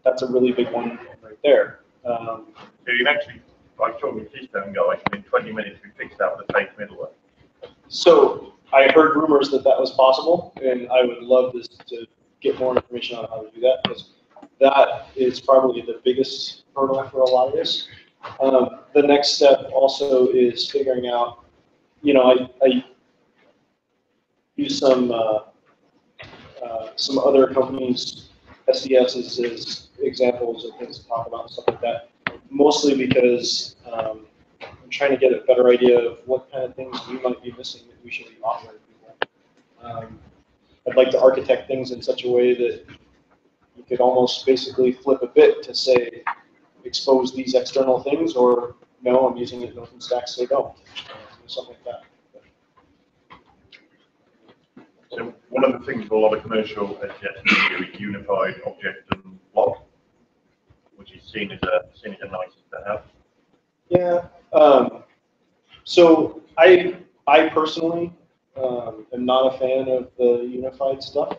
That's a really big one right there. So you actually, I told the Keystone guys, in 20 minutes we fixed out the fake middleware. So I heard rumors that that was possible, and I would love to get more information on how to do that, because that is probably the biggest hurdle for a lot of this. The next step also is figuring out, you know, I use some other companies' SDSs as examples of things to talk about and stuff like that, mostly because I'm trying to get a better idea of what kind of things we might be missing that we should be offering people. I'd like to architect things in such a way that you could almost basically flip a bit to say, expose these external things, or no, I'm using it in OpenStack, so don't. Something like that. So one of the things a lot of commercial SDSs do is unified object and block, which is seen as a nice to have. Yeah. So I personally am not a fan of the unified stuff.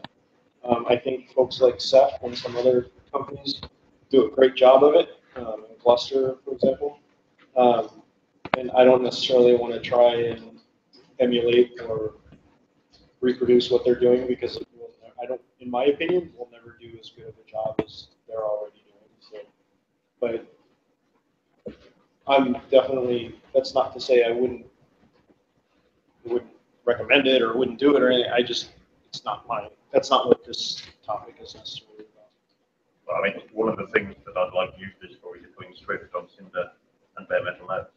I think folks like Ceph and some other companies do a great job of it, in Cluster, for example. And I don't necessarily want to try and emulate or reproduce what they're doing, because it will, I don't, in my opinion, will never do as good of a job as they're already doing. So, but I'm definitely, that's not to say I wouldn't recommend it or wouldn't do it or anything. I just, it's not my, that's not what this topic is necessarily about. Well, I mean, one of the things that I'd like to use this for is putting Swift on Cinder and bare metal nodes.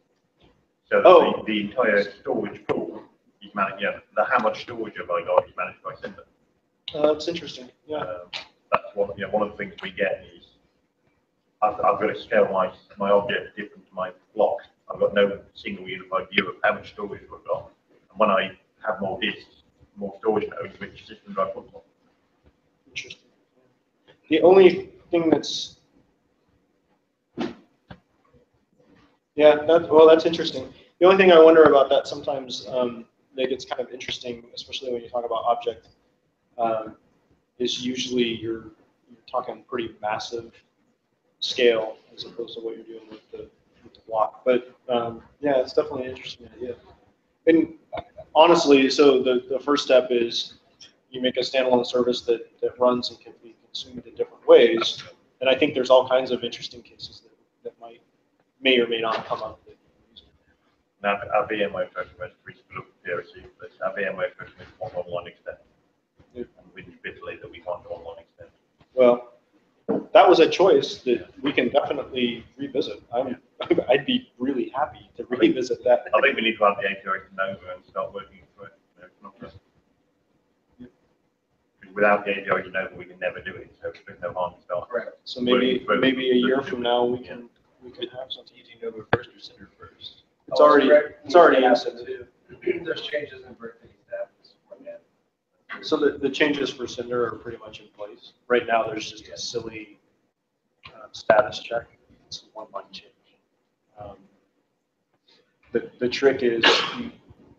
So the entire storage pool is managed, how much storage have I got is managed by Cinder. That's interesting, yeah. That's one of the things we get is, I've got to scale my object different to my block. I've got no single unified view of how much storage I've got. And when I have more disks, more storage nodes, which system do I put on? Interesting. The only thing that's, that's interesting. The only thing I wonder about that sometimes that gets kind of interesting, especially when you talk about object, is usually you're talking pretty massive scale as opposed to what you're doing with the block. But yeah, it's definitely an interesting idea. And honestly, so the first step is you make a standalone service that runs and can be consumed in different ways. And I think there's all kinds of interesting cases that may or may not come up. Now, our VMware customer is pretty look at POC, but our VMware customer is one online extend. And we bitterly that we can't do online extend. Well, that was a choice that we can definitely revisit. I'd be really happy to revisit that. I think we need to have the API to Nova and start working for it. Without the API to Nova, we can never do it. So there's no harm in starting. Right. So maybe a year from now we can have something. Using Nova first or Cinder first? It's already happened. There's changes in birthday status. So the changes for Cinder are pretty much in place. Right now, there's just a silly status check. It's a one-line change. The trick is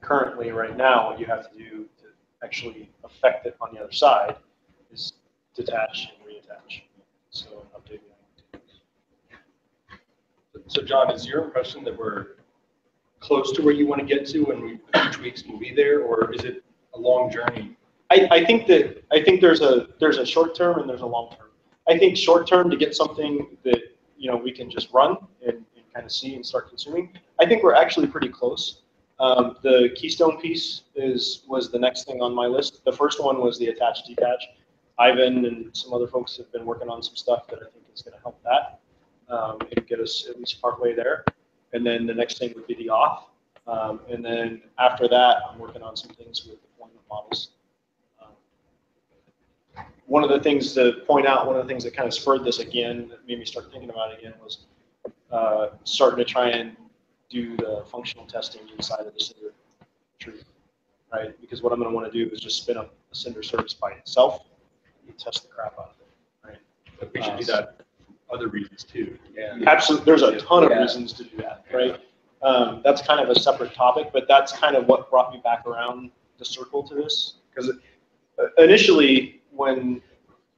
currently, right now, what you have to do to actually affect it on the other side is detach and reattach. So update the So John, is your impression that we're close to where you want to get to and a few tweaks will be there, or is it a long journey? I think there's a short term and there's a long term. I think short term to get something that we can just run and kind of see and start consuming. I think we're actually pretty close. The Keystone piece was the next thing on my list. The first one was the attach detach. Ivan and some other folks have been working on some stuff that I think is going to help that and get us at least partway there. And then the next thing would be the auth. And then after that, I'm working on some things with deployment models. One of the things to point out, one of the things that kind of spurred this again, that made me start thinking about it again, was starting to try and do the functional testing inside of the Cinder tree, right? Because what I'm going to want to do is just spin up a Cinder service by itself and test the crap out of it, right? But we should do that for other reasons too. Yeah. Absolutely. There's a ton of reasons to do that, right? That's kind of a separate topic, but that's kind of what brought me back around the circle to this. Because initially, when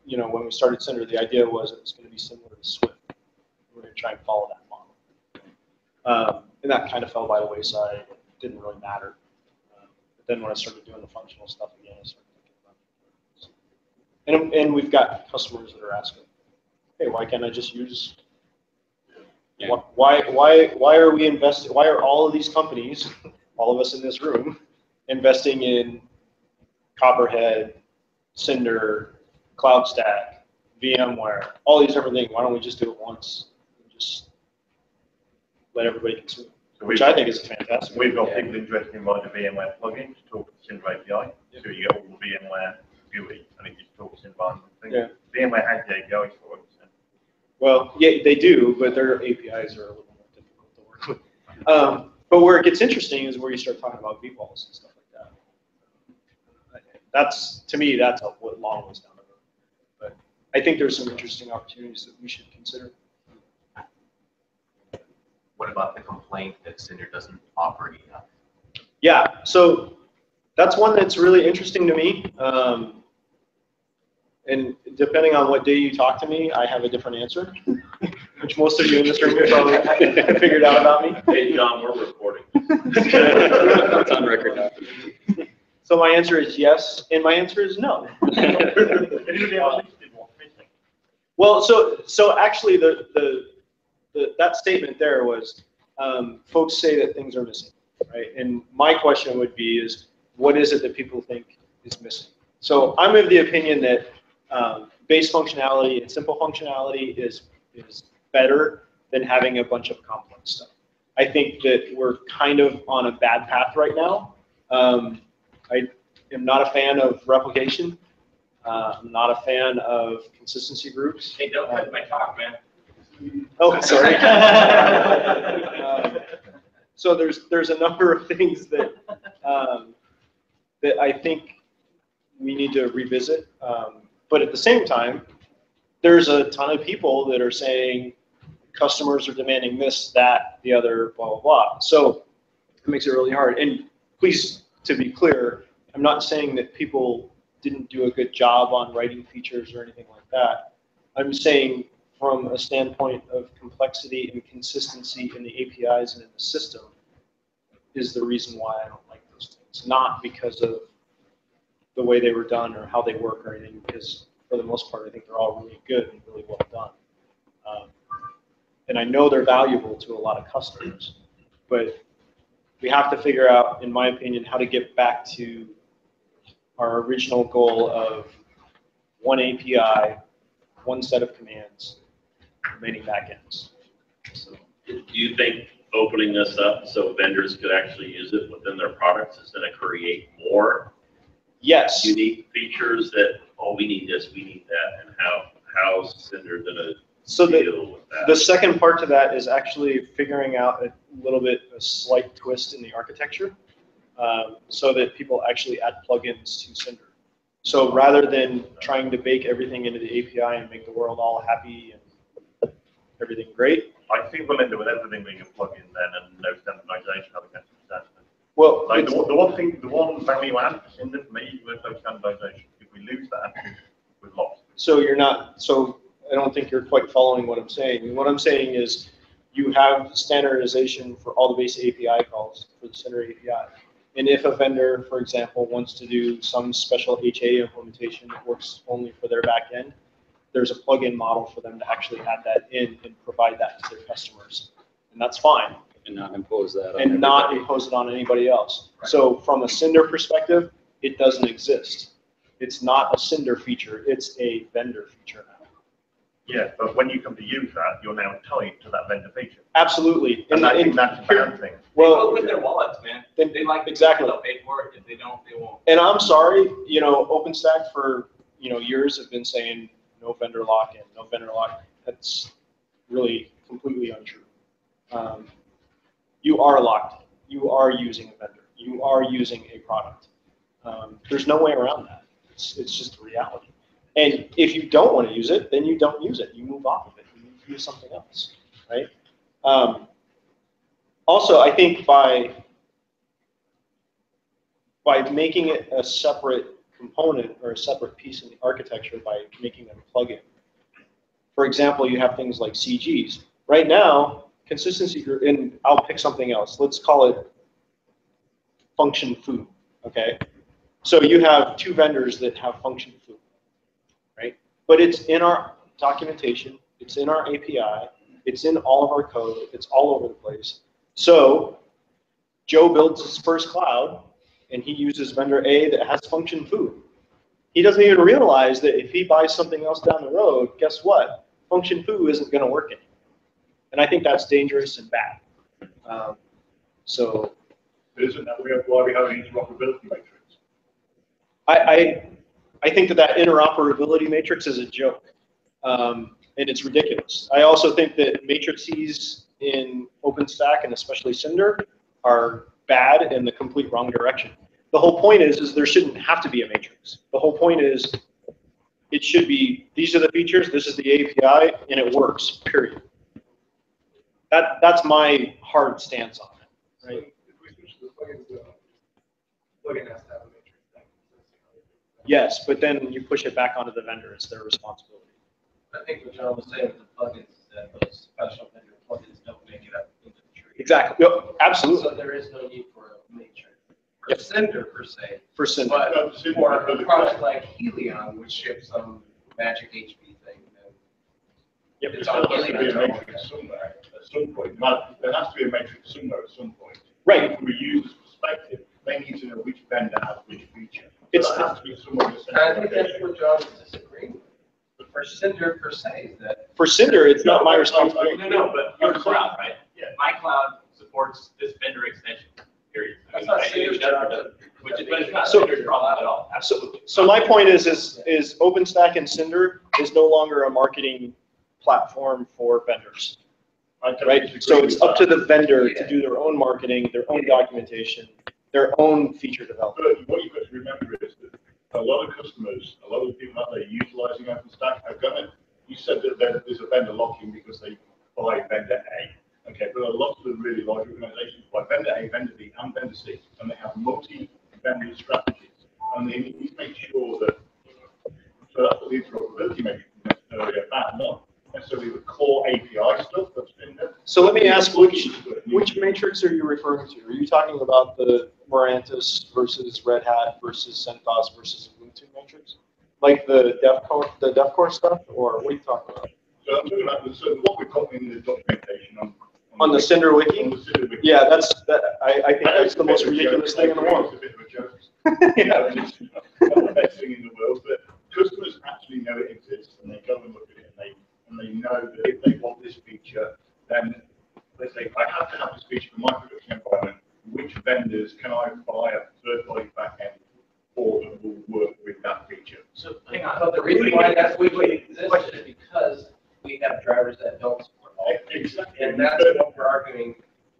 when we started Cinder, the idea was it was going to be similar to Swift. We're going to try and follow that model. And that kind of fell by the wayside. It didn't really matter. But then when I started doing the functional stuff again, I started thinking about it. And we've got customers that are asking, hey, why can't I just use? Yeah. Why are we investing? Why are all of these companies, all of us in this room, investing in Copperhead, Cinder, CloudStack, VMware, all these different things? Why don't we just do it once and just let everybody consume? So which I think is fantastic. We've got people interested in writing a VMware plugin to talk to Cinder API. Yeah. So you get all the VMware GUI and it just talks environment things. Yeah. VMware has the APIs for it. So. Well, yeah, they do, but their APIs are a little more difficult to work with. But where it gets interesting is where you start talking about vPols and stuff like that. That's, to me, that's a long ways down the road. But I think there's some interesting opportunities that we should consider. What about the complaint that Cinder doesn't offer enough? Yeah, so that's one that's really interesting to me. And depending on what day you talk to me, I have a different answer, which most of you in this room have probably figured out about me. Hey, John, we're recording. It's on record now. So my answer is yes, and my answer is no. Well, so actually, that statement there was, folks say that things are missing, right? And my question would be is, what is it that people think is missing? So I'm of the opinion that base functionality and simple functionality is better than having a bunch of complex stuff. I think that we're kind of on a bad path right now. I am not a fan of replication. I'm not a fan of consistency groups. Hey, don't cut my talk, man. Oh, sorry. So there's a number of things that that I think we need to revisit. But at the same time, there's a ton of people that are saying customers are demanding this, that, the other, blah, blah, blah. So it makes it really hard. And please, to be clear, I'm not saying that people didn't do a good job on writing features or anything like that. I'm saying from a standpoint of complexity and consistency in the APIs and in the system is the reason why I don't like those things. Not because of the way they were done or how they work or anything, because for the most part, I think they're all really good and really well done. And I know they're valuable to a lot of customers, but we have to figure out, in my opinion, how to get back to our original goal of one API, one set of commands, many backends. So, do you think opening this up so vendors could actually use it within their products is going to create more yes, unique features that, oh, we need this, we need that, and how's Cinder going to deal with that? The second part to that is actually figuring out a little bit, a slight twist in the architecture so that people actually add plugins to Cinder. So rather than trying to bake everything into the API and make the world all happy and everything great. I think we'll end up with everything being a plugin then and no standardization having that standard. Well, like the one value add for Cinder for me was no standardization. If we lose that, we've lost. So you're not, so I don't think you're quite following what I'm saying. What I'm saying is you have standardization for all the base API calls for the Cinder API. And if a vendor, for example, wants to do some special HA implementation that works only for their backend, there's a plugin model for them to actually add that in and provide that to their customers. And that's fine. And not impose that on and not impose it on anybody else. Right. So from a Cinder perspective, it doesn't exist. It's not a Cinder feature, it's a vendor feature now. Yeah, but when you come to use that, you're now tied to that vendor feature. Absolutely. And I think that's a bad thing. Well, with their wallets, man. They like exactly. They'll pay for it. If they don't, they won't. And I'm sorry, you know, OpenStack for years have been saying no vendor lock-in, no vendor lock. That's really completely untrue. You are locked in. You are using a vendor. You are using a product. There's no way around that. It's just a reality. And if you don't want to use it, then you don't use it. You move off of it. You use something else, right? Also, I think by making it a separate component or a separate piece in the architecture by making them plug in. For example, you have things like CGs. Right now, consistency, and I'll pick something else. Let's call it function food, okay? So you have two vendors that have function food, right? But it's in our documentation, it's in our API, it's in all of our code, it's all over the place. So Joe builds his first cloud, and he uses vendor A that has function food. He doesn't even realize that if he buys something else down the road, guess what? Function foo isn't going to work anymore. And I think that's dangerous and bad. So, isn't that why we have an interoperability matrix? I think that interoperability matrix is a joke, and it's ridiculous. I also think that matrices in OpenStack and especially Cinder are bad in the complete wrong direction. The whole point is there shouldn't have to be a matrix. The whole point is it should be, these are the features, this is the API, and it works, period. That's my hard stance on it. Right? If we switch to the plugin has to have a matrix. Yes, but then you push it back onto the vendor. It's their responsibility. I think what John was saying with the plugins is that those special vendor plugins don't make it up into the tree. Exactly. Yep, absolutely. So there is no need for a matrix. For Yep. Cinder per se. For Cinder. But for a product like Helion, which ships some magic HB thing, then Yep. it's There on has to be a Helion. matrix somewhere at some point. There has to be a matrix somewhere at some point. Right. From a user's perspective, they need to know which vendor has which feature. It's- So that has to be somewhere in the And I think that's central what John is disagreeing with. But for Cinder per se, is that. For Cinder, it's not my responsibility. No, but your cloud, right? Yeah. My cloud supports this vendor extension, period. I That's mean, not Cinder's job. Which is, but it's not So- Cinder's problem at all. Absolutely. So my point is OpenStack and Cinder is no longer a marketing platform for vendors, I don't right? disagree So with it's up to that. the vendor to do their own marketing, their own documentation, their own feature development. But what you've got to remember is that a lot of customers, a lot of the people out there utilizing OpenStack have done it. You said that there's a vendor lock-in because they buy vendor A. Okay, but a lot of the really large organizations buy vendor A, vendor B, and vendor C, and they have multi-vendor strategies. And they need to make sure that, so that's what the interoperability matrix is necessarily about, not necessarily the core API stuff that's in there. So let me ask, which matrix are you referring to? Are you talking about the Morantis versus Red Hat versus CentOS versus Ubuntu matrix? Like the DevCore stuff, or what are you talking about? So I'm talking about what we've got in the documentation On the Cinder on wiki? the Cinder wiki. Yeah, I think that's the most ridiculous thing in the world. It's a bit of a joke. Yeah, and it's not the best thing in the world, but customers actually know it exists, and they go and look at it, and they know that if they want this feature, then they say, I have to have this feature for my production environment. Which vendors can I buy a third-party backend for that will work with that feature? So hang on, but the reason why that's wiki exists is because we have drivers that don't support all. Exactly. And that's what we're arguing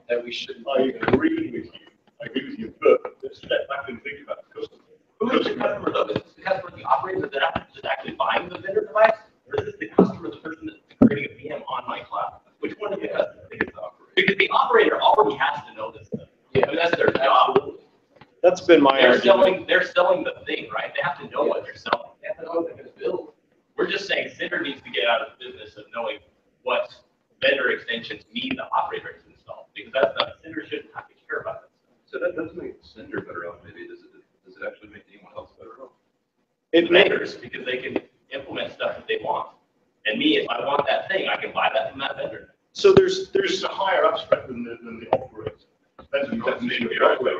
that we shouldn't. I agree with you, but let's step back and think about the customer. Who is the customer though? Is this the customer, the operator that is actually buying the vendor device? Or is this the customer, the person that's creating a VM on my cloud? Which one is the customer? I think it's the operator. Because the operator already has to know this stuff. Yeah, I mean, that's their job. That's been my argument. They're selling the thing, right? They have to know what they're selling. They have to know what they're gonna build. We're just saying Cinder needs to get out of the business of knowing what vendor extensions mean the operator is installed. Because that's not, Cinder shouldn't have to care about that stuff. So that does make Cinder better off, maybe. Does it actually make anyone else better off? It Vendors, because they can implement stuff that they want. And me, if I want that thing, I can buy that from that vendor. So there's There's a higher abstract than the operator. That's the definition of the operator.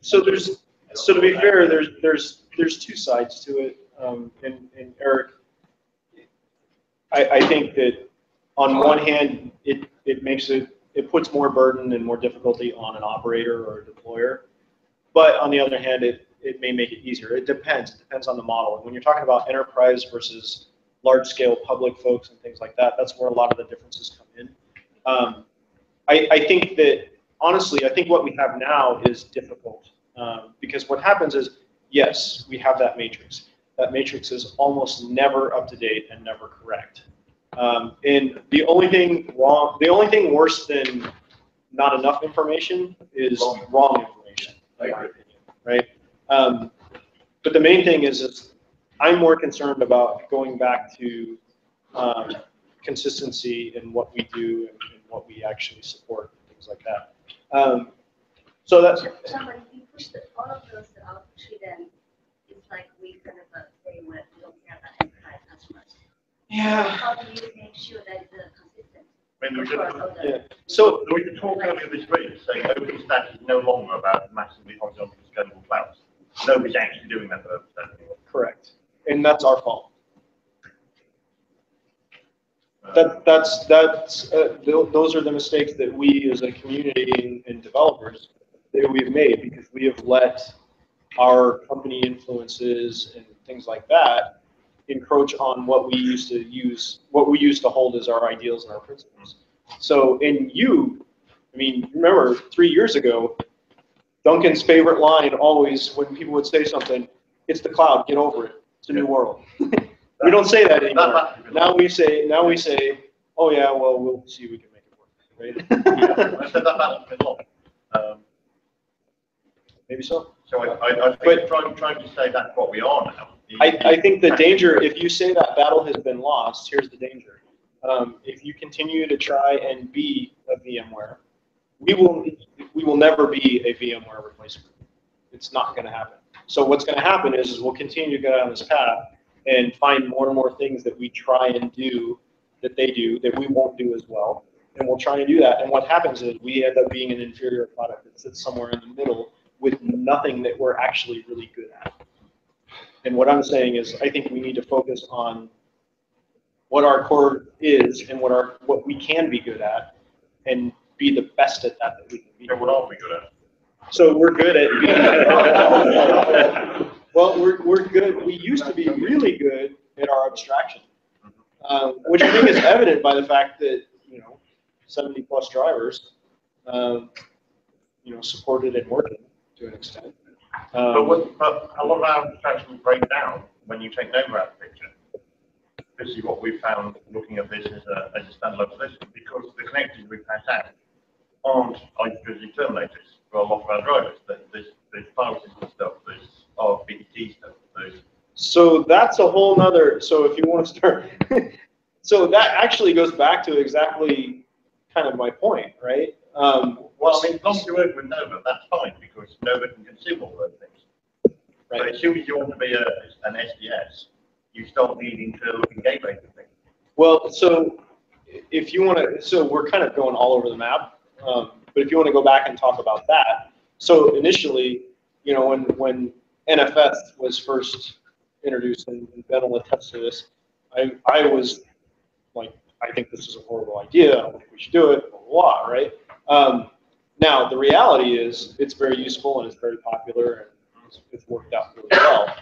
so to be fair, there's two sides to it. And Eric, I think that on one hand, it puts more burden and more difficulty on an operator or a deployer. But on the other hand, it may make it easier. It depends. It depends on the model. And when you're talking about enterprise versus large-scale public folks and things like that, that's where a lot of the differences come in. I think that, honestly, I think what we have now is difficult. Because what happens is, yes, we have that matrix. That matrix is almost never up to date and never correct. And the only thing worse than not enough information is wrong information, in my opinion, right? But the main thing is I'm more concerned about going back to consistency in what we do and what we actually support, things like that. So that's. But if you push all of those out to them, it's like we kind of say we don't care about enterprise customers. Yeah. How do you make sure that it's consistent? I mean, Yeah. So we could talk earlier this week saying OpenStack is no longer about massively horizontal scalable clouds. Nobody's actually doing that for OpenStack anymore. correct, and that's our fault. Those are the mistakes that we as a community and developers that we've made because we have let our company influences and things like that encroach on what we used to use, what we used to hold as our ideals and our principles. So, and you, I mean, remember 3 years ago, Duncan's favorite line always when people would say something, it's the cloud, get over it, it's a new world. We don't say that anymore. Now we say, oh yeah, well, we'll see if we can make it work, right? I said that battle's been long. Maybe so. So I think trying to say that's what we are now. I think the danger, if you say that battle has been lost, here's the danger. If you continue to try and be a VMware, we will never be a VMware replacement. It's not going to happen. So what's going to happen is we'll continue to go down this path and find more and more things that we try and do that they do that we won't do as well. And we'll try and do that. And what happens is we end up being an inferior product that sits somewhere in the middle with nothing that we're actually really good at. And what I'm saying is I think we need to focus on what our core is and what we can be good at and be the best at that we can be. So what are we good at? So we're good at being, well, we're good. We used to be really good at our abstraction, which I think is evident by the fact that, 70 plus drivers, supported and working to an extent. But a lot of our abstractions break down when you take node out picture. This is what we found looking at this as a standalone solution because the connectors we pass out aren't IP terminators for a lot of our drivers. There's file system stuff, there's RBT stuff, So that's a whole nother, so if you want to start, so that actually goes back to exactly kind of my point, right? Well, I mean, as long as you work with Nova, that's fine because Nova can consume all those things. Right. But as soon as you want to be an SDS, you start needing to look at gateway things. Well, so if you want to, so we're kind of going all over the map, but if you want to go back and talk about that, so initially, when NFS was first introduced, and Ben will attest to this, I was like, I think this is a horrible idea, I don't think we should do it, blah, blah, blah, right? Now, the reality is it's very useful and it's very popular and it's worked out really well.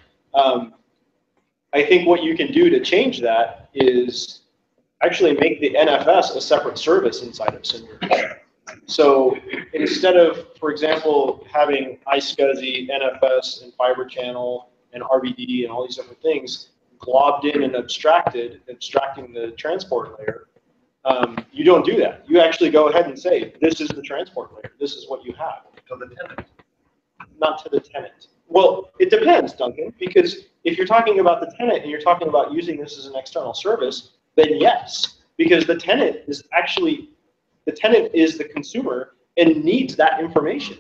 I think what you can do to change that is actually make the NFS a separate service inside of Cinder. So instead of, for example, having iSCSI, NFS, and Fiber Channel, and RBD, and all these different things globbed in and abstracting the transport layer, you don't do that. You actually go ahead and say, this is the transport layer. This is what you have. To the tenant. Not to the tenant. Well, it depends, Duncan, because if you're talking about the tenant and you're talking about using this as an external service, then yes, because the tenant is the consumer and needs that information,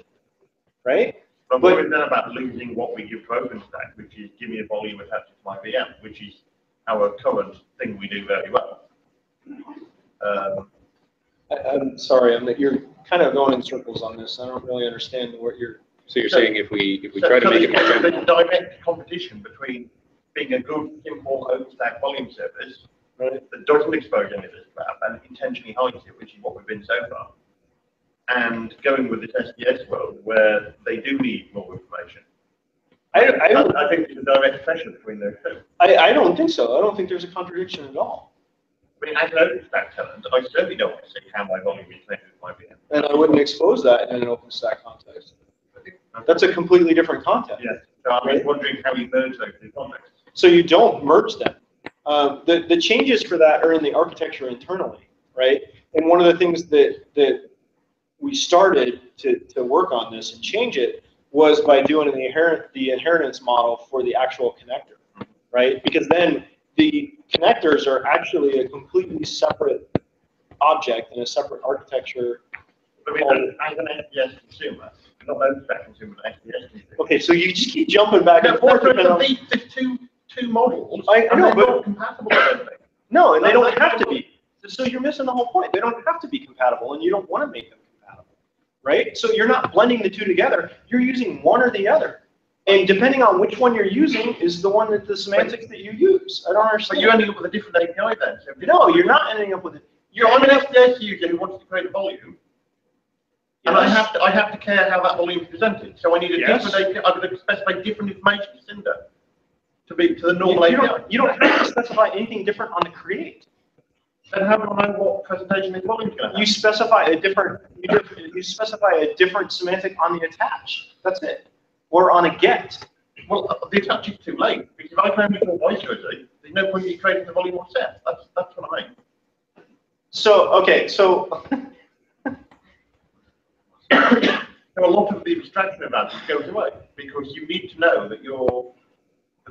right? But what we've done about losing what we give to OpenStack, which is give me a volume attached to my VM, which is our current thing we do very well. I'm sorry, you're kind of going in circles on this. I don't really understand what you're. So you're saying if we try to make it more there's a direct competition between being a good, simple OpenStack volume service that doesn't expose any of this crap and intentionally hides it, which is what we've been so far, and going with this SDS world where they do need more information. I think there's a direct pressure between those two. I don't think so. I don't think there's a contradiction at all. I mean, as an OpenStack tenant, I certainly don't want to see how my volume is connected to my VM. And I wouldn't expose that in an OpenStack context. That's a completely different context. Yes. So I'm wondering how you merge those two contexts. So you don't merge them. The changes for that are in the architecture internally, right? And one of the things that we started to work on this and change it was by doing the inheritance model for the actual connector, right? Because then the connectors are actually a completely separate object in a separate architecture. But we don't as an SDS consumer, not openstack consumer, but SDS consumer. Okay, so you just keep jumping back and forth. There's two models. I know, they're but not compatible, I don't think. no, and they don't have to be. So you're missing the whole point. They don't have to be compatible, and you don't want to make them compatible, right? So you're not blending the two together. You're using one or the other. And depending on which one you're using is the one that the semantics that you use. I don't understand. But you're ending up with a different API then. So no, you're not ending up with it. I'm an SDS user who wants to create a volume. And I have to care how that volume is presented. So I need a different API. I'm going to specify different information to Cinder to the normal API. You don't have to specify anything different on the create. Then how do I know what presentation this volume is going to have? You specify a different semantic on the attach. That's it. Or on a get. Well, the attach is too late because if I can only call voice USD, there's no point in you creating the volume or set. That's what I mean. So okay, so. So a lot of the abstraction advantage goes away because you need to know that the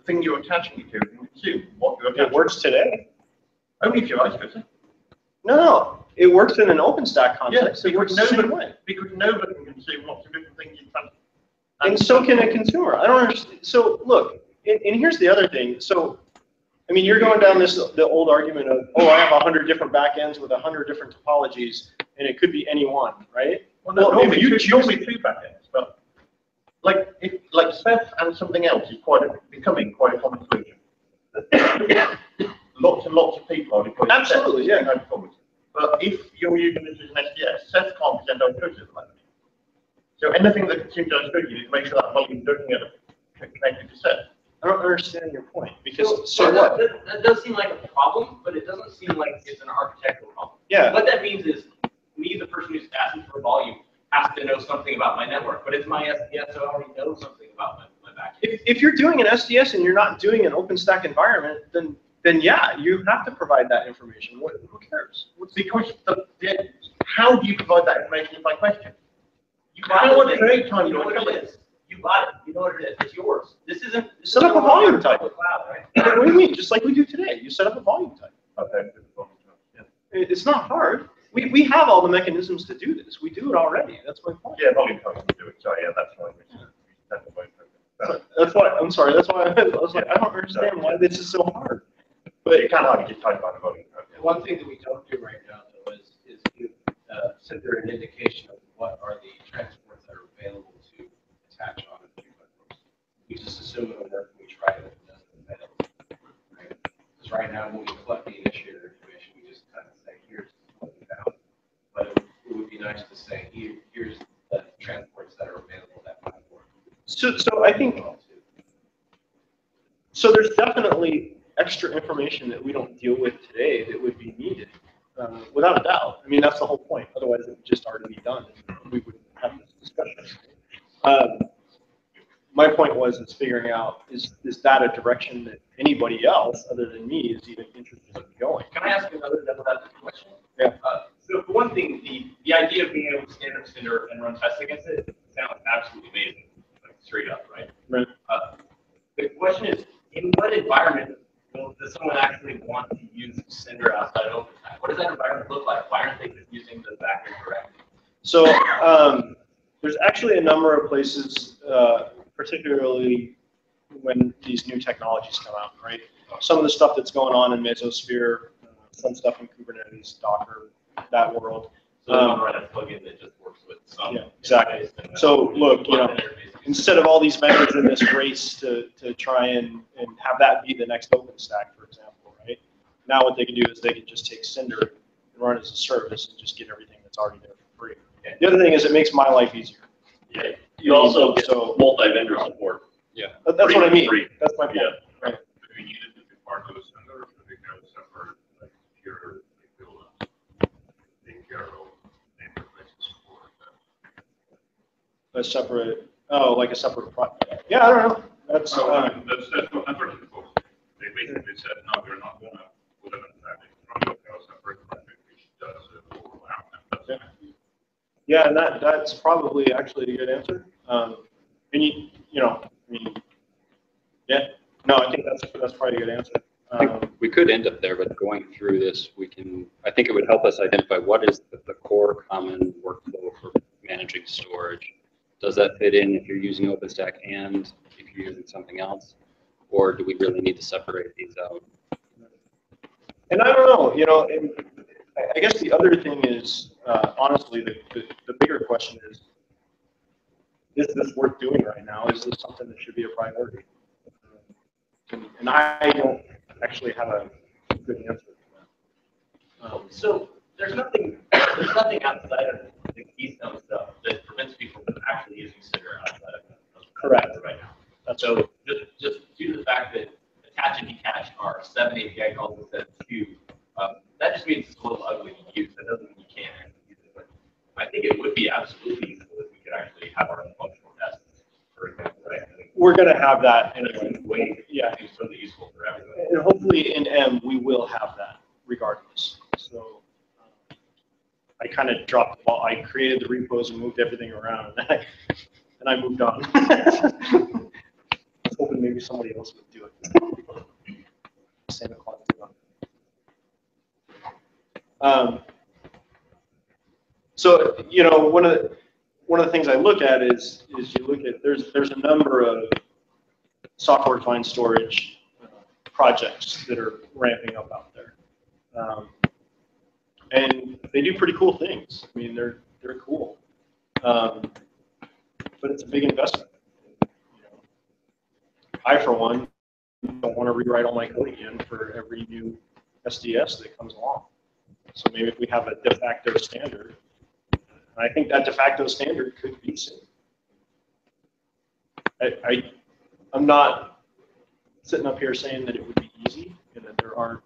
thing you're attaching it to can consume what you're attaching. It works today. Only if you're isolated. No, it works in an OpenStack context. Yeah, it works the same way. Because nobody can consume lots of different things in front. And so can a consumer. I don't understand. So look, and here's the other thing. So, I mean, you're going down the old argument of, oh, I have 100 different backends with 100 different topologies, and it could be any one, right? Well, no, normally two backends, but like Ceph and something else is becoming quite a common solution. Lots and lots of people are deploying. Absolutely, Ceph, yeah. But if you're using this as an SDS, Ceph can't present outputs at the moment. So anything that consumes output, you need to make sure that volume doesn't get connected to Ceph. I don't understand your point because so what? That does seem like a problem, but it doesn't seem like it's an architectural problem. Yeah. What that means is me, the person who's asking for volume, has to know something about my network, but it's my SDS, so I already know something about my backend. If you're doing an SDS and you're not doing an OpenStack environment, then yeah, you have to provide that information. Who cares? Because how do you provide that information is my question. You bought it. Create time. You know what it is. You bought it. You know what it is. It's yours. This isn't. Set up a volume type. Cloud, right? What do you mean? Just like we do today. You set up a volume type. Okay. It's not hard. We have all the mechanisms to do this. We do it already. That's my point. Yeah, volume type can do it. Sorry, yeah, that's right. That's why I'm sorry. That's why I was like, I don't understand why this is so hard. But you can't hardly just type on the volume type. One thing that we don't do right now, though, is give Cinder an indication of what are the transports that are available to attach on a few platforms. We just assume it'll work when we try it, and it doesn't fail. Right? Because right now, when we collect the initiator information, we just kind of say, here's what we found. But it would be nice to say, here's the transports that are available that platform. So I think, so there's definitely extra information that we don't deal with today that would be needed, without a doubt. I mean, that's the whole point. Otherwise, it would just already be done, and we wouldn't have this discussion. My point was, is figuring out, is that a direction that anybody else, other than me, is even interested in going? Can I ask another double-edged question? Yeah. So for one thing, the idea of being able to stand up Cinder and run tests against it sounds absolutely amazing, like straight up, right? Right. The question is, in what environment does someone actually want to use Cinder outside of OpenStack? What does that environment look like? Why aren't they just using the backend directly? So there's actually a number of places, particularly when these new technologies come out, right? Some of the stuff that's going on in Mesosphere, some stuff in Kubernetes, Docker, that world. So they want to run a plugin that just works with some. Yeah, exactly. So look, instead of all these vendors in this race to try and have that be the next OpenStack, for example, right? Now what they can do is they can just take Cinder and run it as a service and just get everything that's already there for free. Okay. The other thing is it makes my life easier. Yeah. You also get multi-vendor support. Yeah. That's what I mean. That's my point. Yeah. Right. Do we need it to be part of the Cinder, or do we have a separate, like, pure, like, build up, take care of interfaces for that? A separate, like a separate project. Yeah, I don't know. That's that's what I've heard before. They basically said, no, we're not going to put it in that. We're going to have a separate project which does it overlap. Yeah, and that's probably actually a good answer. And you know, I mean, yeah, no, I think that's probably a good answer. I think we could end up there, but going through this, I think it would help us identify what is the core common workflow for managing storage. Does that fit in if you're using OpenStack and if you're using something else? Or do we really need to separate these out? And I don't know, you know, and I guess the other thing is, honestly, the bigger question is this worth doing right now? Is this something that should be a priority? And I don't actually have a good answer to that. So there's nothing outside of the Keystone stuff that prevents people from actually using Cinder outside of Correct. right now. So just due to the fact that attach and detach are 7 API calls instead of 2, that just means it's a little ugly to use. That doesn't mean you can't actually use it. But I think it would be absolutely useful if we could actually have our own functional tests, for example, right? We're going to have that anyway. Yeah, it's really useful for everybody. And hopefully in M, we will have that regardless. So I kind of dropped the ball. I created the repos and moved everything around, and I moved on. I was hoping maybe somebody else would do it. Santa Claus did not. So you know, one of the things I look at is you look at there's a number of software-defined storage projects that are ramping up out there, and they do pretty cool things. I mean, they're cool, but it's a big investment. You know, I, for one, don't want to rewrite all my code again for every new SDS that comes along. So maybe if we have a de facto standard, I think that de facto standard could be SIM. I'm not sitting up here saying that it would be easy and that there aren't,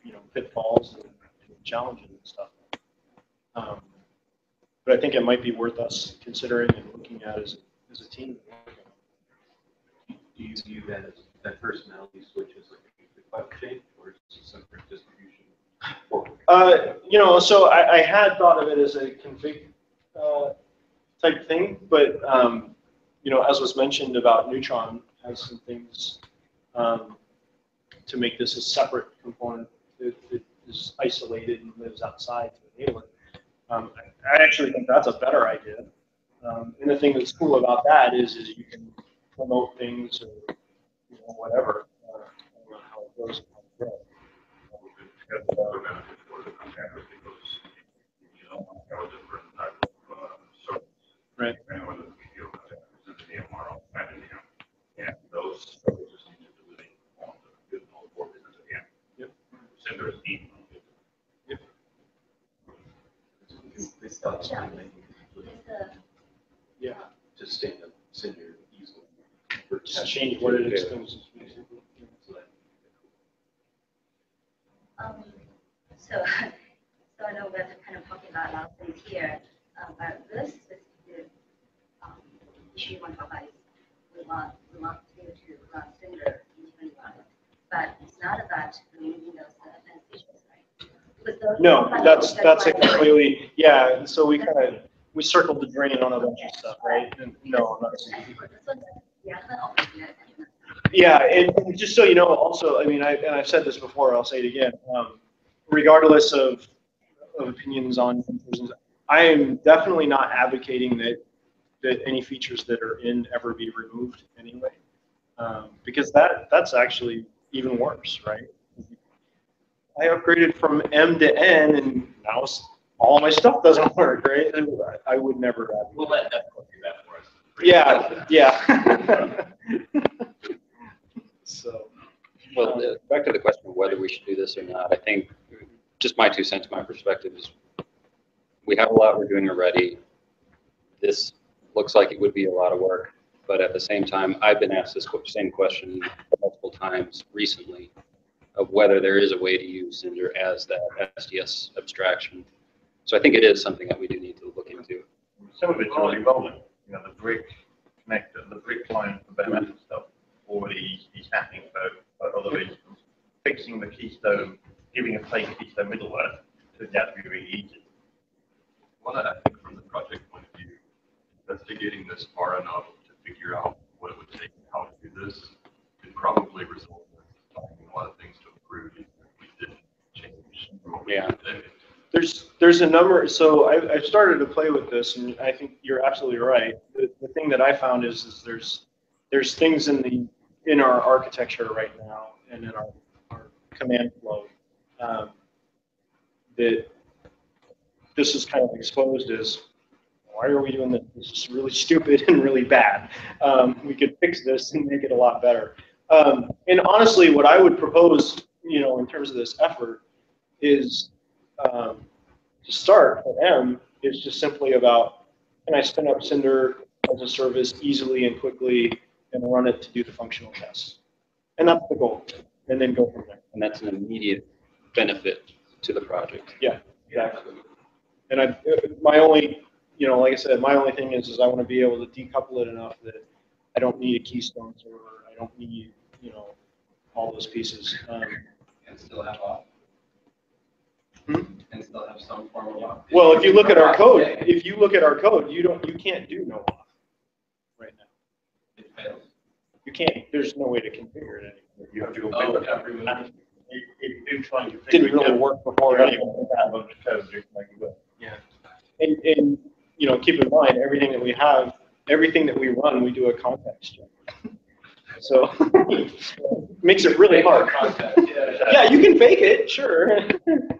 you know, pitfalls and challenges and stuff. But I think it might be worth us considering and looking at as a team. Do you view that personality switch as like a cloud change, or is it a separate distribution? You know, so I had thought of it as a config type thing, but you know, as was mentioned about Neutron, has some things to make this a separate component that is isolated and lives outside to enable it. I actually think that's a better idea. And the thing that's cool about that is you can promote things or you know, whatever. I don't know how it goes. Right. And those services need to really want to get all the business again. Yep. Cinder is deep. Yep. They stop Yeah. Yeah. to stand up Cinder easily. Just change what it exposes. So I know we're kind of talking about a lot of things here, but this specific issue you want to talk about is we want you to run Cinder in 21, but it's not about removing those advanced features, right? Because those No, that's a completely, yeah, so we circled the drain on a bunch of stuff, right? And no, I'm not saying. Yeah, and just so you know, also, I mean, I've said this before, I'll say it again. Regardless of opinions on conclusions, I am definitely not advocating that any features that are in ever be removed anyway, because that's actually even worse, right? I upgraded from M to N, and now all my stuff doesn't work, right? I would never. We'll let that do that for us. Yeah. So. Well, back to the question of whether we should do this or not, I think just my 2 cents, my perspective is we have a lot we're doing already. This looks like it would be a lot of work, but at the same time, I've been asked this same question multiple times recently of whether there is a way to use Cinder as that SDS abstraction. So I think it is something that we do need to look into. Some of it's already rolling. You know, the brick connector, the brick client, the bare metal stuff already is happening. So other reasons, fixing the keystone, giving a plain keystone middleware turns out to be really easy. Well, I think from the project point of view, investigating this far enough to figure out what it would take, how to do this, could probably result in finding a lot of things to improve if we didn't change what we Yeah. did today. There's a number, so I've started to play with this, and I think you're absolutely right. The thing that I found is there's things in our architecture right now and in our command flow that this is kind of exposed as, why are we doing this? This is really stupid and really bad. We could fix this and make it a lot better. And honestly, what I would propose, in terms of this effort, is to start for them is just simply about, can I spin up Cinder as a service easily and quickly and run it to do the functional tests? And that's the goal. And then go from there. And that's an immediate benefit to the project. Yeah, exactly. And my only, like I said, my only thing is I want to be able to decouple it enough that I don't need a Keystone server. I don't need, all those pieces. And still have off. And still have some form of off. Well, if you look at our code, you can't do no off right now. It fails. You can't. There's no way to configure it anymore. You have to go. Oh, yeah, remove it. If you do try and configure Didn't really it, work before you anyway. don't have a bunch of code just make it work. Yeah. And keep in mind, everything that we have, everything that we run, we do a context check. So makes it really hard. Yeah, you can fake it, sure,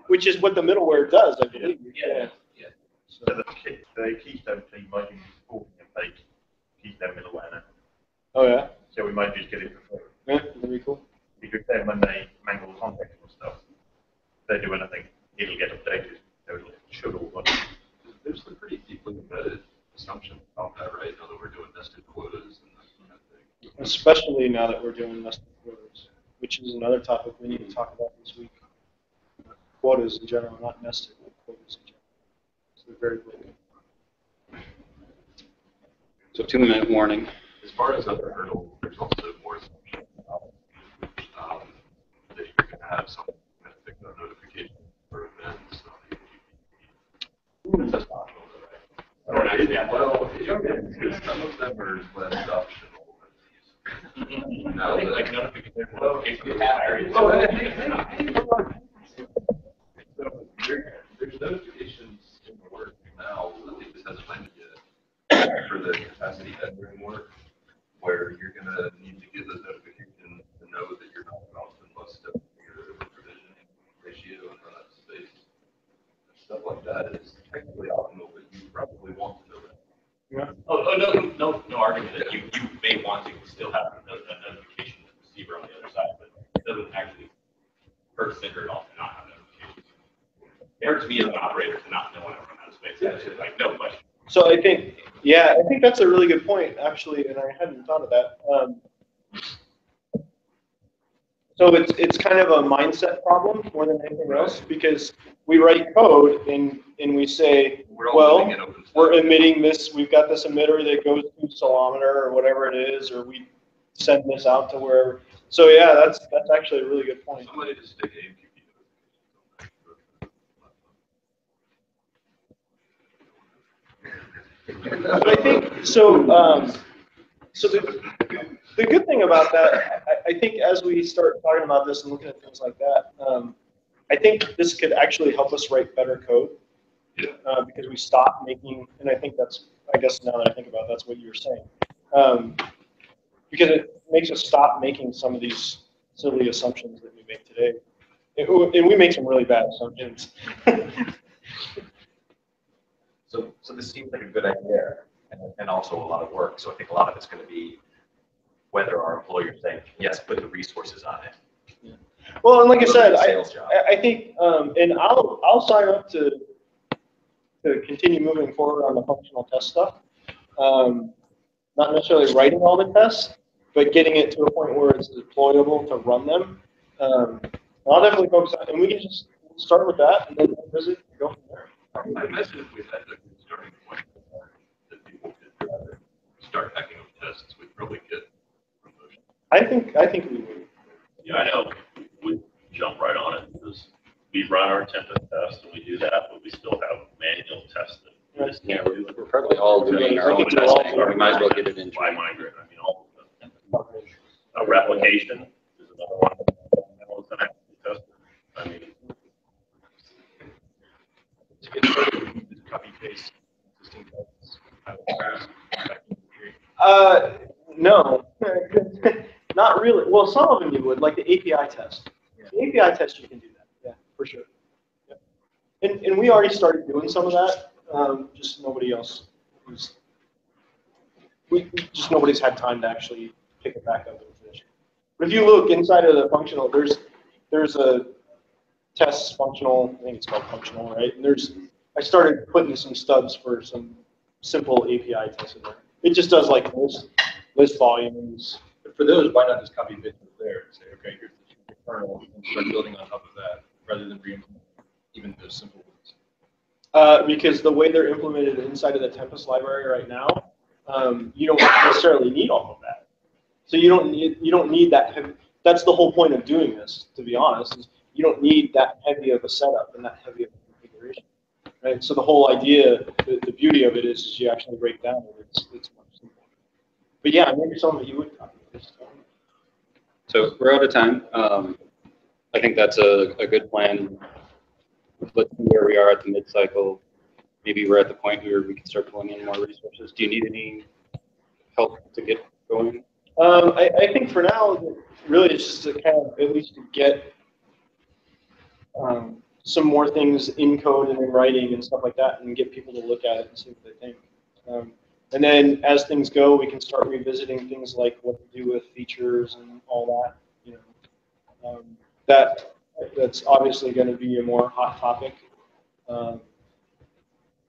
which is what the middleware does, I believe. Yeah. So the Keystone team might be supporting a fake Keystone middleware now. Oh yeah. So we might just get it for free. Yeah, very cool. Because then when they mangle the context and stuff, they do anything, it'll get updated. So it should all run. There's some pretty deeply embedded assumptions about that, right? Now that we're doing nested quotas and that kind of thing. Especially now that we're doing nested quotas, which is another topic we need to talk about this week. Quotas in general, not nested, but quotas in general. So they're very big. So 2-minute warning. As far as other hurdles, there's also more assumptions about that you're going to have some kind of pick up notification for events. That's optional, right? Well, some of them are less optional than these. Now, Like notification. Well, so there's notifications in the work now, I think this hasn't landed yet, for the capacity rendering work, where you're going to need to get those notifications to know that you're not about to bust up your provisioning ratio and run out of space. Stuff like that is technically optional, but you probably want to know that. Yeah. No argument that you may want to still have a notification receiver on the other side, but it doesn't actually hurt Cinder at all to not have notifications. It hurts me as an operator to not know when I run out of space. That's just like no question. So I think that's a really good point, actually, and I hadn't thought of that. So it's kind of a mindset problem more than anything else, because we write code and we say, well, we're emitting this, we've got this emitter that goes to Solometer or whatever it is, or we send this out to wherever. So yeah, that's actually a really good point. Somebody just stick I think so. So the good thing about that, I think, as we start talking about this and looking at things like that, I think this could actually help us write better code, because we stop making. And I think I guess now that I think about it, that's what you were saying, because it makes us stop making some of these silly assumptions that we make today, and we make some really bad assumptions. So this seems like a good idea, and also a lot of work. So I think a lot of it's going to be whether our employers think, yes, put the resources on it. Yeah. Well, and like I said, Sales job. I think, and I'll sign up to continue moving forward on the functional test stuff. Not necessarily writing all the tests, but getting it to a point where it's deployable to run them. I'll definitely focus on, and we can just start with that and then visit and go from there. I imagine if we had a good starting point that people could start hacking up tests, we'd probably get promotion. I think we would. Yeah, I know. We jump right on it because we run our template test and we do that, but we still have manual testing. Yeah, we're probably all doing our own testing. We might as well get it in. Why migrate? I mean, all of them. A replication is another one. That one's gonna have to be tested. I mean, Copy paste. No, not really. Well, some of them you would, like the API test. The API test, you can do that, yeah, for sure. Yeah. And we already started doing some of that, just nobody else just nobody's had time to actually pick it back up and finish it. But if you look inside of the functional, there's a test functional, I think it's called functional, right? And I started putting some stubs for some simple API tests in there. It just does like list volumes. But for those, why not just copy bits there and say, okay, here's the kernel, and start building on top of that, rather than re-implement even those simple ones? Because the way they're implemented inside of the Tempest library right now, you don't necessarily need all of that. So you don't need that heavy. That's the whole point of doing this, to be honest, is you don't need that heavy of a setup and that heavy of a configuration. Right? So the whole idea, the beauty of it is you actually break down and it's much simpler. But yeah, maybe some of it you would copy. So we're out of time. I think that's a good plan. Let's see where we are at the mid-cycle. Maybe we're at the point where we can start pulling in more resources. Do you need any help to get going? I think for now, really it's just to kind of at least to get some more things in code and in writing and stuff like that, and get people to look at it and see what they think. And then as things go, we can start revisiting things like what to do with features and all that. You know, that's obviously going to be a more hot topic, but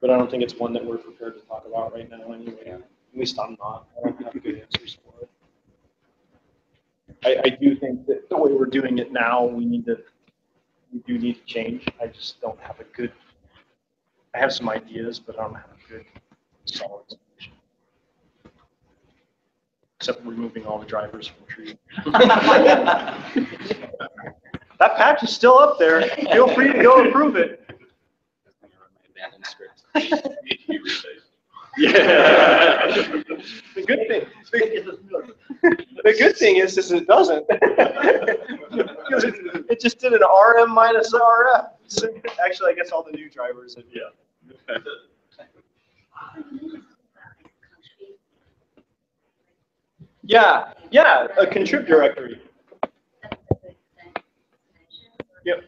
I don't think it's one that we're prepared to talk about right now anyway. At least I'm not. I don't have good answers for it. I do think that the way we're doing it now, we do need to change. I just don't have a good. I have some ideas, but I don't have a good solid solution. Except removing all the drivers from trees. That patch is still up there. Feel free to go approve it. Yeah. The good thing is it doesn't. Because it just did an RM minus RF. Actually, I guess all the new drivers have, yeah. Yeah, a contrib directory. Yep.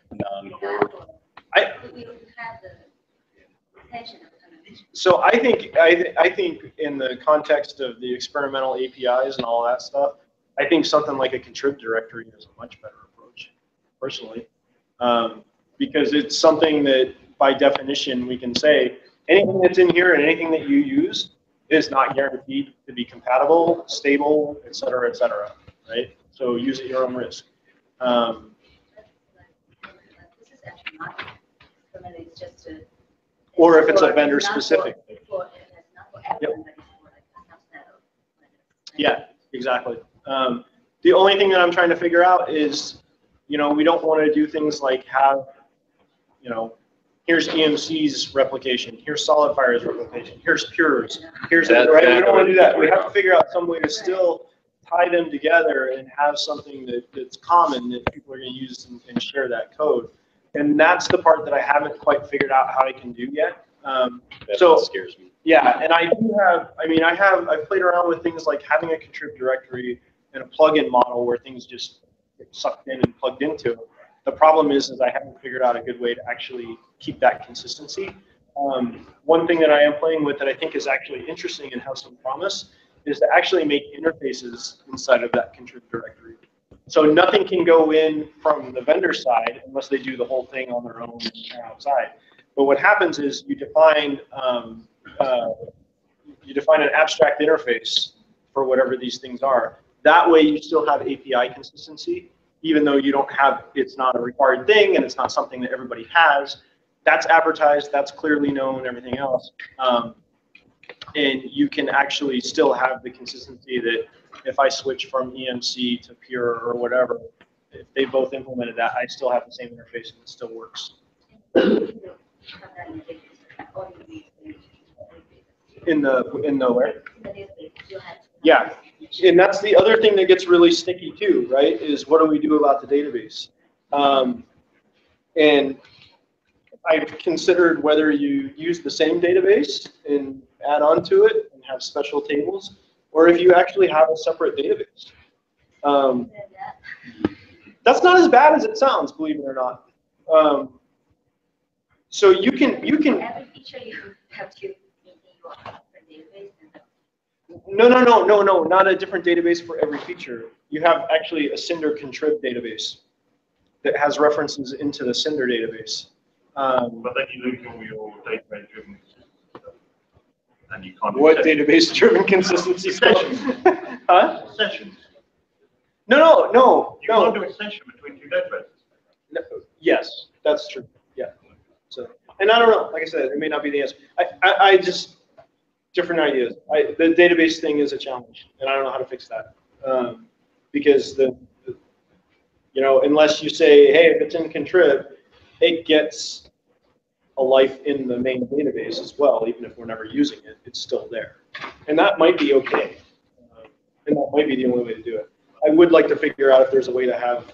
So I think in the context of the experimental APIs and all that stuff, I think something like a contrib directory is a much better approach, personally, because it's something that by definition we can say anything that's in here and anything that you use is not guaranteed to be compatible, stable, et cetera, right? So use at your own risk. Or if it's a vendor specific. Yep. Yeah, exactly. The only thing that I'm trying to figure out is, we don't want to do things like have, here's EMC's replication, here's SolidFire's replication, here's Pure's, here's right. We don't want to do that. We have to figure out some way to still tie them together and have something that's common that people are going to use and share that code. And that's the part that I haven't quite figured out how I can do yet. So scares me. Yeah, and I do have. I've played around with things like having a contrib directory and a plugin model where things just get sucked in and plugged into. The problem is I haven't figured out a good way to actually keep that consistency. One thing that I am playing with that I think is actually interesting and has some promise is to actually make interfaces inside of that contrib directory. So nothing can go in from the vendor side unless they do the whole thing on their own outside. But what happens is you define an abstract interface for whatever these things are. That way you still have API consistency, even though you don't have, it's not a required thing and it's not something that everybody has. That's advertised, that's clearly known, everything else. And you can actually still have the consistency that if I switch from EMC to Pure or whatever, if they both implemented that, I still have the same interface and it still works. In the where? In the database, you have. Yeah, and that's the other thing that gets really sticky too, right? Is what do we do about the database? And I've considered whether you use the same database and add on to it and have special tables, or if you actually have a separate database. That's not as bad as it sounds, believe it or not. So you can. Every feature you have to in your database. No, not a different database for every feature. You have actually a Cinder contrib database that has references into the Cinder database. But then you lose all your database-driven stuff, and you can't. What database-driven consistency stuff? Huh? Sessions. No. You can't do a session between two databases. No, yes, that's true. Yeah. So, and I don't know. Like I said, it may not be the answer. I just different ideas. The database thing is a challenge, and I don't know how to fix that because unless you say, hey, if it's in contrib, it gets a life in the main database as well, even if we're never using it, it's still there, and that might be okay, and that might be the only way to do it. I would like to figure out if there's a way to have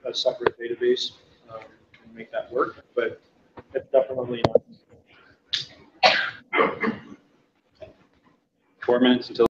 a separate database and make that work, but it's definitely not. 4 minutes until